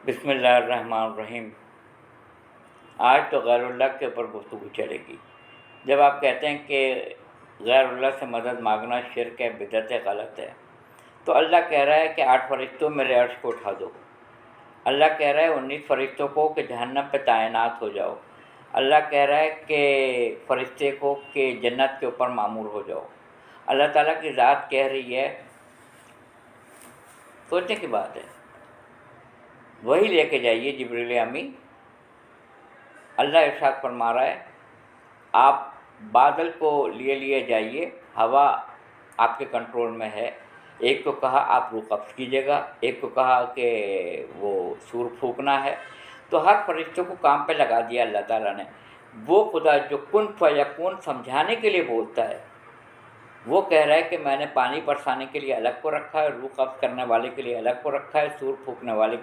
بسم اللہ الرحمن الرحیم۔ آج تو غیر اللہ کے اوپر گفتگو چلے گی۔ جب آپ کہتے ہیں کہ غیر اللہ سے مدد مانگنا شرک ہے، بدعت ہے، غلط ہے، تو اللہ کہہ رہا ہے کہ 8 فرشتوں میرے عرش کو اٹھا دو۔ اللہ کہہ رہا ہے 19 فرشتوں کو کہ جہنم پہ تعینات ہو جاؤ۔ اللہ کہہ رہا ہے کہ فرشتے کو کہ جنت کے اوپر مامور ہو جاؤ۔ اللہ تعالیٰ کی ذات کہہ رہی ہے، سوچنے کی بات ہے، وہی لے کے جائیے جبریل امی۔ اللہ ارشاد فرما رہا ہے آپ بادل کو لیے جائیے، ہوا آپ کے کنٹرول میں ہے۔ ایک کو کہا آپ روح قبض کیجیے گا، ایک کو کہا کہ وہ سور پھونکنا ہے، تو ہر فرشتوں کو کام پہ لگا دیا اللہ تعالیٰ نے۔ وہ خدا جو کن فیکون سمجھانے کے لیے بولتا ہے، وہ کہہ رہا ہے کہ میں نے پانی برسانے کے لیے الگ کو رکھا ہے، روح قبض کرنے والے کے لیے الگ کو رکھا ہے، سور پھونکنے والے